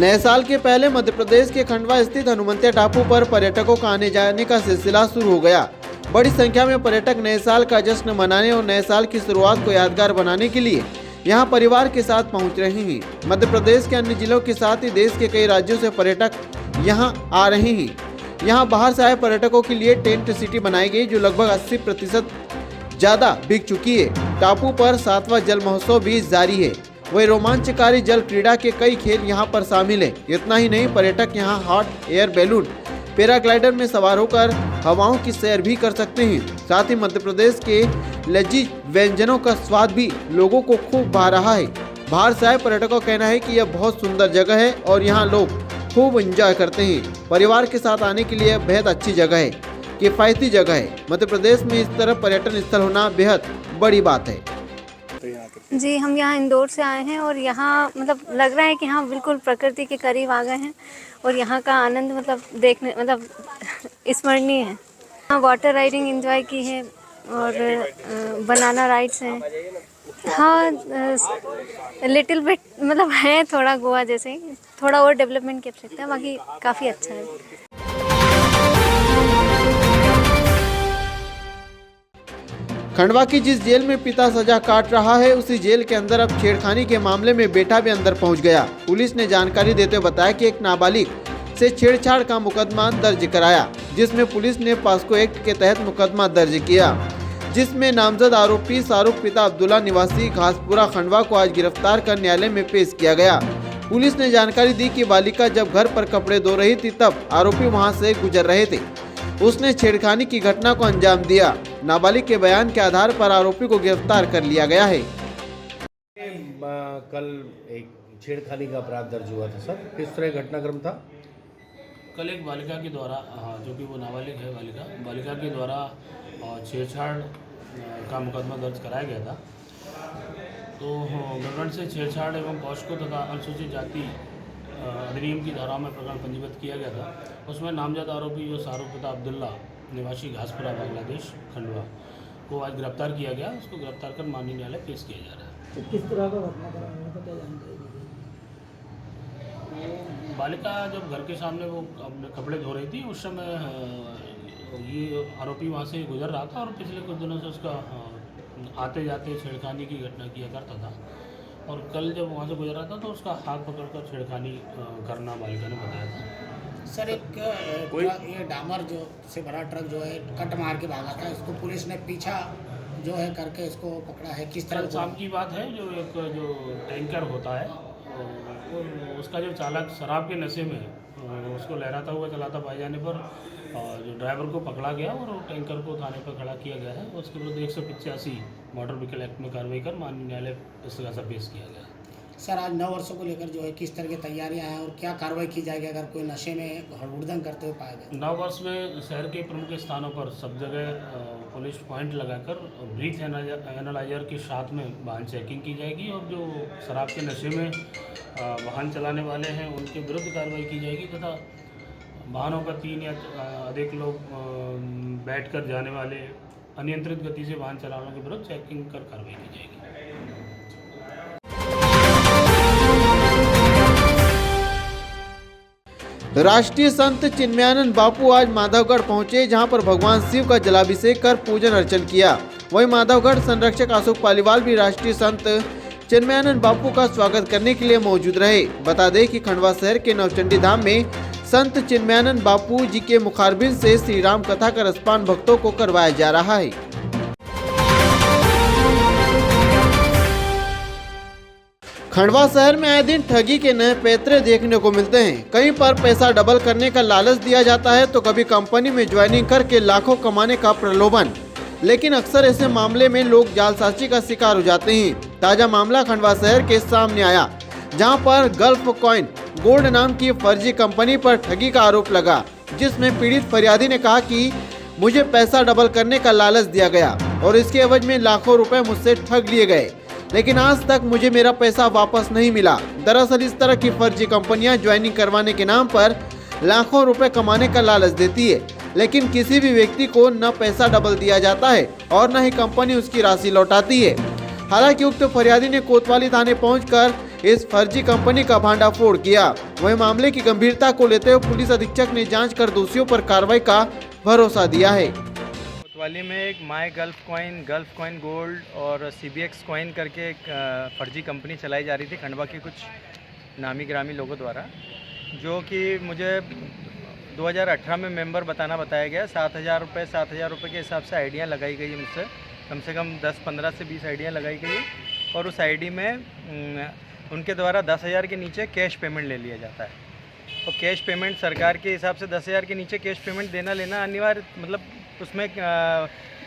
नए साल के पहले मध्य प्रदेश के खंडवा स्थित हनुमंतिया टापू पर पर्यटकों का आने जाने का सिलसिला शुरू हो गया। बड़ी संख्या में पर्यटक नए साल का जश्न मनाने और नए साल की शुरुआत को यादगार बनाने के लिए यहां परिवार के साथ पहुंच रहे हैं। मध्य प्रदेश के अन्य जिलों के साथ ही देश के कई राज्यों से पर्यटक यहां आ रहे हैं। यहां बाहर से आए पर्यटकों के लिए टेंट सिटी बनाई गई, जो लगभग 80% ज्यादा बिक चुकी है। टापू पर 7वां जल महोत्सव भी जारी है। वही रोमांचकारी जल क्रीड़ा के कई खेल यहां पर शामिल है। इतना ही नहीं, पर्यटक यहां हॉट एयर बैलून, पैराग्लाइडर में सवार होकर हवाओं की सैर भी कर सकते हैं। साथ ही मध्य प्रदेश के लजीज व्यंजनों का स्वाद भी लोगों को खूब भा रहा है। बाहर से आए पर्यटकों का कहना है कि यह बहुत सुंदर जगह है और यहाँ लोग खूब एंजॉय करते हैं। परिवार के साथ आने के लिए बेहद अच्छी जगह है, किफायती जगह है। मध्य प्रदेश में इस तरह पर्यटन स्थल होना बेहद बड़ी बात है। जी, हम यहाँ इंदौर से आए हैं और यहाँ मतलब लग रहा है कि हाँ बिल्कुल प्रकृति के करीब आ गए हैं और यहाँ का आनंद मतलब देखने मतलब स्मरणीय है। हाँ, वाटर राइडिंग एंजॉय की है और बनाना राइड्स हैं। हाँ, लिटिल बिट मतलब है थोड़ा गोवा जैसे ही, थोड़ा और डेवलपमेंट की आवश्यकता है, बाकी काफ़ी अच्छा है। खंडवा की जिस जेल में पिता सजा काट रहा है, उसी जेल के अंदर अब छेड़खानी के मामले में बेटा भी अंदर पहुंच गया। पुलिस ने जानकारी देते हुए बताया कि एक नाबालिग से छेड़छाड़ का मुकदमा दर्ज कराया, जिसमें पुलिस ने पास्को एक्ट के तहत मुकदमा दर्ज किया, जिसमें नामजद आरोपी शाहरुख पिता अब्दुल्ला निवासी घासपुरा खंडवा को आज गिरफ्तार कर न्यायालय में पेश किया गया। पुलिस ने जानकारी दी कि बालिका जब घर पर कपड़े धो रही थी, तब आरोपी वहां से गुजर रहे थे। उसने छेड़खानी की घटना को अंजाम दिया। नाबालिग के बयान के आधार पर आरोपी को गिरफ्तार कर लिया गया है। कल एक छेड़खानी का अपराध दर्ज हुआ था सर, किस तरह घटनाक्रम था? कल एक बालिका के द्वारा, जो कि वो नाबालिग है, बालिका के द्वारा छेड़छाड़ का मुकदमा दर्ज कराया गया था। तो गवर्नमेंट से छेड़छाड़ एवं पॉस्को तथा अनुसूचित जाति अधिनियम की धाराओं में प्रकरण पंजीबद्ध किया गया था। उसमें नामजद आरोपी जो शाहरुख पिता अब्दुल्ला निवासी घासपुरा बांग्लादेश खंडवा को आज गिरफ्तार किया गया। उसको गिरफ्तार कर माननीय न्यायालय पेश किया जा रहा है। तो किस तरह का घटनाक्रम है, क्या जानकारी? बालिका जब घर के सामने वो अपने कपड़े धो रही थी, उस समय ये आरोपी वहाँ से गुजर रहा था और पिछले कुछ दिनों से उसका आते जाते छेड़खानी की घटना किया करता था। और कल जब वहाँ से गुजर रहा था तो उसका हाथ पकड़कर छेड़खानी करना बालिका ने बताया था। सर, एक ये डामर जो से बड़ा ट्रक जो है कट मार के भागा था, इसको पुलिस ने पीछा जो है करके इसको पकड़ा है। किस तरह? शाम की बात है, जो टैंकर होता है, उसका जो चालक शराब के नशे में उसको लहराता हुआ चलाता पाए जाने पर जो ड्राइवर को पकड़ा गया और टैंकर को थाने पर खड़ा किया गया है। उसके विरुद्ध 185 मोटर व्हीकल एक्ट में कार्रवाई कर माननीय न्यायालय इस्तेगासा पेश किया गया। सर, आज नव वर्षों को लेकर जो है किस तरह की तैयारियां हैं और क्या कार्रवाई की जाएगी अगर कोई नशे में हुड़दंग करते हुए पाया गया? नव वर्ष में शहर के प्रमुख स्थानों पर सब जगह पुलिस पॉइंट लगाकर ब्रीथ एनालाइजर के साथ में वाहन चेकिंग की जाएगी और जो शराब के नशे में वाहन चलाने वाले हैं उनके विरुद्ध कार्रवाई की जाएगी तथा वाहनों पर 3 या अधिक लोग बैठकर जाने वाले अनियंत्रित गति से वाहन चलाने के विरुद्ध चेकिंग कर कार्रवाई की जाएगी। राष्ट्रीय संत चिन्मयानंद बापू आज माधवगढ़ पहुंचे, जहां पर भगवान शिव का जलाभिषेक कर पूजन अर्चन किया। वहीं माधवगढ़ संरक्षक अशोक पालीवाल भी राष्ट्रीय संत चिन्मयानंद बापू का स्वागत करने के लिए मौजूद रहे। बता दें कि खंडवा शहर के नवचंडी धाम में संत चिन्मयानंद बापू जी के मुखारबिंद से श्री राम कथा का रसपान भक्तों को करवाया जा रहा है। खंडवा शहर में आए दिन ठगी के नए पैतरे देखने को मिलते हैं। कहीं पर पैसा डबल करने का लालच दिया जाता है, तो कभी कंपनी में ज्वाइनिंग करके लाखों कमाने का प्रलोभन। लेकिन अक्सर ऐसे मामले में लोग जालसाजी का शिकार हो जाते हैं। ताजा मामला खंडवा शहर के सामने आया, जहां पर गल्फ कॉइन गोल्ड नाम की फर्जी कंपनी पर ठगी का आरोप लगा, जिसमें पीड़ित फरियादी ने कहा कि मुझे पैसा डबल करने का लालच दिया गया और इसके एवज में लाखों रुपए मुझसे ठग लिए गए, लेकिन आज तक मुझे मेरा पैसा वापस नहीं मिला। दरअसल इस तरह की फर्जी कंपनियां ज्वाइनिंग करवाने के नाम पर लाखों रुपए कमाने का लालच देती है, लेकिन किसी भी व्यक्ति को न पैसा डबल दिया जाता है और न ही कंपनी उसकी राशि लौटाती है। हालांकि उक्त फरियादी ने कोतवाली थाने पहुंचकर इस फर्जी कंपनी का भांडाफोड़ किया। वहीं मामले की गंभीरता को लेते हुए पुलिस अधीक्षक ने जांच कर दोषियों पर कार्रवाई का भरोसा दिया है। कोतवाली में एक माई गल्फ कॉइन गोल्ड और CBX कॉइन करके एक फर्जी कंपनी चलाई जा रही थी खंडवा के कुछ नामी ग्रामी लोगों द्वारा, जो कि मुझे 2018 में मेंबर बताया गया। 7,000 रुपये के हिसाब से आईडियाँ लगाई गई मुझसे, कम से कम 10-15 से 20 आईडियाँ लगाई गई और उस आईडी में उनके द्वारा 10,000 के नीचे कैश पेमेंट ले लिया जाता है। और कैश पेमेंट सरकार के हिसाब से 10,000 के नीचे कैश पेमेंट देना लेना अनिवार्य, मतलब उसमें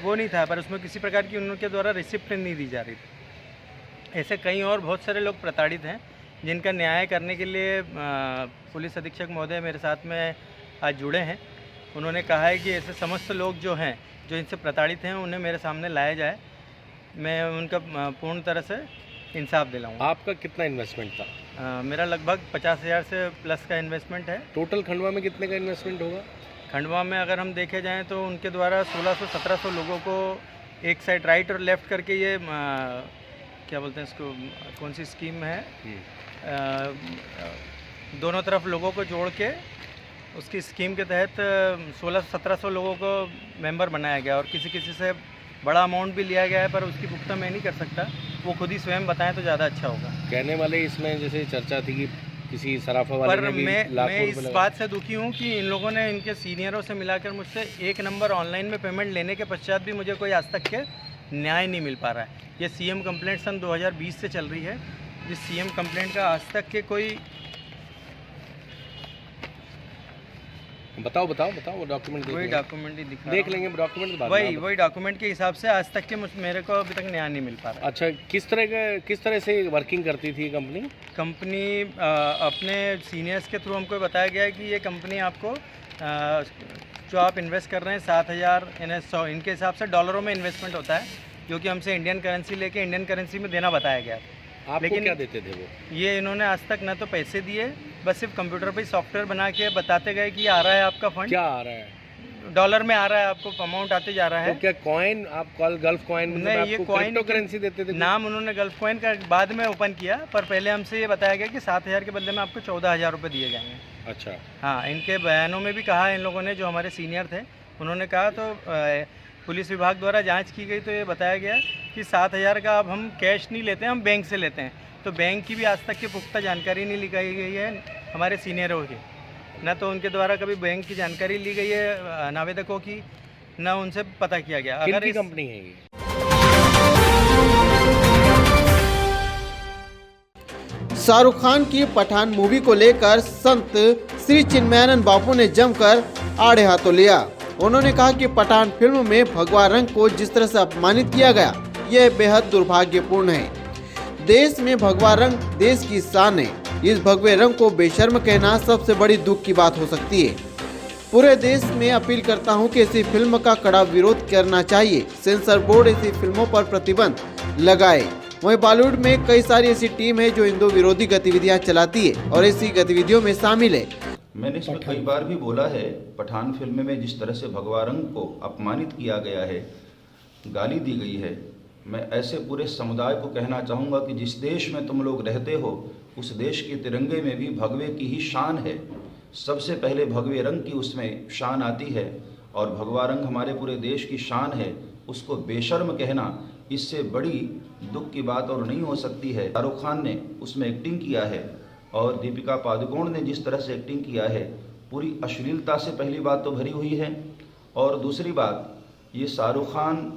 वो नहीं था, पर उसमें किसी प्रकार की उनके द्वारा रिसिप्ट नहीं दी जा रही थी। ऐसे कई और बहुत सारे लोग प्रताड़ित हैं जिनका न्याय करने के लिए पुलिस अधीक्षक महोदय मेरे साथ में आज जुड़े हैं। उन्होंने कहा है कि ऐसे समस्त लोग जो हैं जो इनसे प्रताड़ित हैं उन्हें मेरे सामने लाया जाए, मैं उनका पूर्ण तरह से इंसाफ दिलाऊंगा। आपका कितना इन्वेस्टमेंट था? मेरा लगभग 50,000 से प्लस का इन्वेस्टमेंट है। टोटल खंडवा में कितने का इन्वेस्टमेंट होगा? खंडवा में अगर हम देखे जाएं तो उनके द्वारा 1600-1700 लोगों को एक साइड राइट और लेफ़्ट करके ये क्या बोलते हैं इसको, कौन सी स्कीम है, दोनों तरफ लोगों को जोड़ के उसकी स्कीम के तहत 1600-1700 लोगों को मेंबर बनाया गया और किसी से बड़ा अमाउंट भी लिया गया है, पर उसकी पुख्ता मैं नहीं कर सकता, वो खुद ही स्वयं बताएं तो ज़्यादा अच्छा होगा। कहने वाले इसमें जैसे चर्चा थी कि किसी सराफा वाले ने भी मैं इस बात से दुखी हूँ कि इन लोगों ने इनके सीनियरों से मिलाकर मुझसे 1 नंबर ऑनलाइन में पेमेंट लेने के पश्चात भी मुझे कोई आज तक के न्याय नहीं मिल पा रहा है। ये सीएम कंप्लेंट सन 2020 से चल रही है, जिस सीएम कंप्लेंट का आज तक के कोई बताओ वो डॉक्यूमेंट कोई डॉक्यूमेंट नहीं दिखा, देख लेंगे डॉक्यूमेंट बाद में। वही डॉक्यूमेंट के हिसाब से आज तक के मेरे को अभी तक न्याय नहीं मिल पा रहा। अच्छा, किस तरह से वर्किंग करती थी कंपनी? अपने सीनियर्स के थ्रू हमको बताया गया है कि ये कंपनी आपको जो आप इन्वेस्ट कर रहे हैं 7,000 इनके हिसाब से डॉलरों में इन्वेस्टमेंट होता है, जो कि हमसे इंडियन करेंसी लेके इंडियन करेंसी में देना बताया गया। आपको लेकिन क्या देते थे वो? ये इन्होंने आज तक ना तो पैसे दिए, बस सिर्फ कंप्यूटर पे सॉफ्टवेयर बना के बताते गए कि आ रहा है आपका फंड, क्या आ रहा है, डॉलर में आ रहा है, आपको अमाउंट आते जा रहा है। तो क्या कॉइन आप गल्फ कॉइन नहीं, ये कॉइन करेंसी देते थे? नाम उन्होंने गल्फ कॉइन का बाद में ओपन किया, पर पहले हमसे ये बताया गया कि 7,000 के बदले में आपको 14,000 रुपये दिए जाएंगे। अच्छा, हाँ, इनके बयानों में भी कहा इन लोगों ने, जो हमारे सीनियर थे उन्होंने कहा, तो पुलिस विभाग द्वारा जांच की गई तो ये बताया गया कि 7,000 का अब हम कैश नहीं लेते हैं, हम बैंक से लेते हैं। तो बैंक की भी आज तक की पुख्ता जानकारी नहीं लिखाई गई है हमारे सीनियरों की, न तो उनके द्वारा कभी बैंक की जानकारी ली गई है नावेदकों की, न उनसे पता किया गया। अगर इस कंपनी है ये? शाहरुख खान की पठान मूवी को लेकर संत श्री चिन्मयानंद बापू ने जमकर आड़े हाथों लिया। उन्होंने कहा कि पठान फिल्म में भगवा रंग को जिस तरह से अपमानित किया गया, यह बेहद दुर्भाग्यपूर्ण है। देश में भगवा रंग देश की शान है। इस भगवे रंग को बेशर्म कहना सबसे बड़ी दुख की बात हो सकती है। पूरे देश में अपील करता हूं कि ऐसी फिल्म का कड़ा विरोध करना चाहिए। सेंसर बोर्ड ऐसी फिल्मों पर प्रतिबंध लगाए। वहीं बॉलीवुड में कई सारी ऐसी टीम है जो हिंदू विरोधी गतिविधियां चलाती है और ऐसी गतिविधियों में शामिल है। मैंने इसमें कई बार भी बोला है, पठान फिल्म में जिस तरह से भगवा रंग को अपमानित किया गया है, गाली दी गई है, मैं ऐसे पूरे समुदाय को कहना चाहूँगा कि जिस देश में तुम लोग रहते हो उस देश के तिरंगे में भी भगवे की ही शान है। सबसे पहले भगवे रंग की उसमें शान आती है और भगवा रंग हमारे पूरे देश की शान है। उसको बेशर्म कहना, इससे बड़ी दुख की बात और नहीं हो सकती है। शाहरुख खान ने उसमें एक्टिंग किया है और दीपिका पादुकोण ने जिस तरह से एक्टिंग किया है, पूरी अश्लीलता से पहली बात तो भरी हुई है। और दूसरी बात, ये शाहरुख खान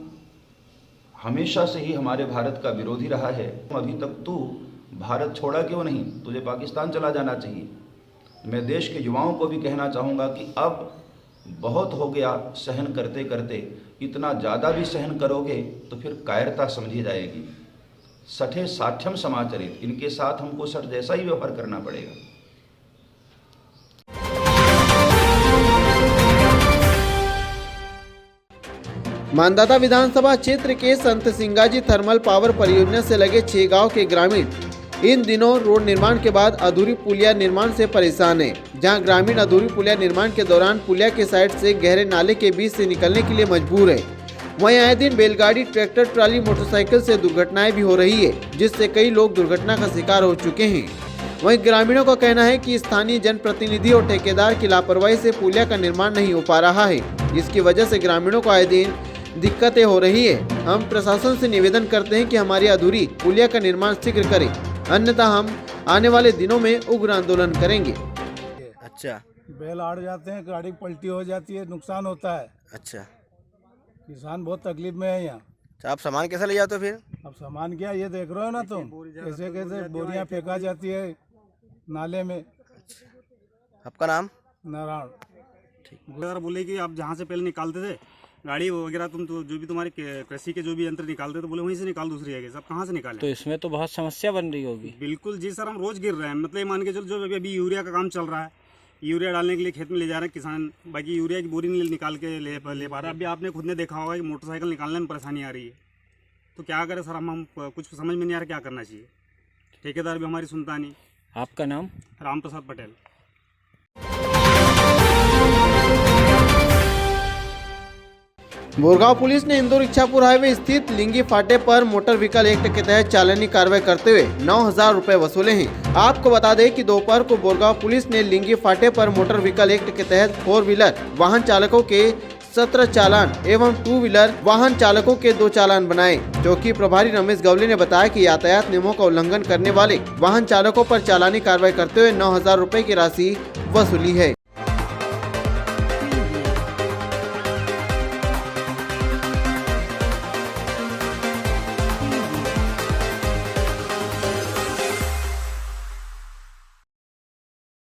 हमेशा से ही हमारे भारत का विरोधी रहा है। अभी तक तू भारत छोड़ा क्यों नहीं? तुझे पाकिस्तान चला जाना चाहिए। मैं देश के युवाओं को भी कहना चाहूँगा कि अब बहुत हो गया सहन करते करते, इतना ज़्यादा भी सहन करोगे तो फिर कायरता समझी जाएगी। सठे साठ्यम समाचरित, इनके साथ हमको सठ जैसा ही व्यवहार करना पड़ेगा। मानदाता विधानसभा क्षेत्र के संत सिंगाजी थर्मल पावर परियोजना से लगे 6 गांव के ग्रामीण इन दिनों रोड निर्माण के बाद अधूरी पुलिया निर्माण से परेशान हैं। जहां ग्रामीण अधूरी पुलिया निर्माण के दौरान पुलिया के साइड से गहरे नाले के बीच से निकलने के लिए मजबूर है। वहीं आए दिन बैलगाड़ी, ट्रैक्टर, ट्राली, मोटरसाइकिल से दुर्घटनाएं भी हो रही है, जिससे कई लोग दुर्घटना का शिकार हो चुके हैं। वहीं ग्रामीणों का कहना है कि स्थानीय जनप्रतिनिधि और ठेकेदार की लापरवाही से पुलिया का निर्माण नहीं हो पा रहा है, जिसकी वजह से ग्रामीणों को आए दिन दिक्कतें हो रही है। हम प्रशासन से निवेदन करते हैं कि हमारी अधूरी पुलिया का निर्माण शीघ्र करें, अन्यथा हम आने वाले दिनों में उग्र आंदोलन करेंगे। अच्छा बैल आड़ जाते हैं, गाड़ी पलटी हो जाती है, नुकसान होता है। अच्छा, किसान बहुत तकलीफ में है यहाँ। तो आप सामान कैसे ले जाते हो फिर? अब सामान क्या, ये देख रहे हो ना तुम, कैसे कैसे बोरियां फेंका जाती है नाले में। आपका नाम? नारायण। अगर बोले कि आप जहाँ से पहले निकालते थे गाड़ी वगैरह, तुम तो जो भी तुम्हारे कृषि के जो भी यंत्र निकालते तो बोले वहीं से निकाल दूसरी जगह, सब कहाँ से निकाले? तो इसमें तो बहुत समस्या बन रही होगी। बिल्कुल जी सर, हम रोज गिर रहे हैं। मतलब मान के चलो, जो अभी यूरिया का काम चल रहा है, यूरिया डालने के लिए खेत में ले जा रहे हैं किसान, बाकी यूरिया की बोरी नहीं निकाल के ले पा रहा। अभी आपने खुद ने देखा होगा कि मोटरसाइकिल निकालने में परेशानी आ रही है। तो क्या करें सर, हम कुछ समझ में नहीं आ रहा क्या करना चाहिए। ठेकेदार भी हमारी सुनता नहीं। आपका नाम? राम प्रसाद पटेल। बोरगांव पुलिस ने इंदौर इच्छापुर हाईवे स्थित लिंगी फाटे पर मोटर व्हीकल एक्ट के तहत चालानी कार्रवाई करते हुए 9,000 रुपए वसूले हैं। आपको बता दें कि दोपहर को बोरगांव पुलिस ने लिंगी फाटे पर मोटर व्हीकल एक्ट के तहत 4 व्हीलर वाहन चालकों के 17 चालान एवं 2 व्हीलर वाहन चालकों के 2 चालान बनाए। चौकी प्रभारी रमेश गवले ने बताया कि यातायात नियमों का उल्लंघन करने वाले वाहन चालकों पर चालानी कार्रवाई करते हुए 9,000 रुपए की राशि वसूली है।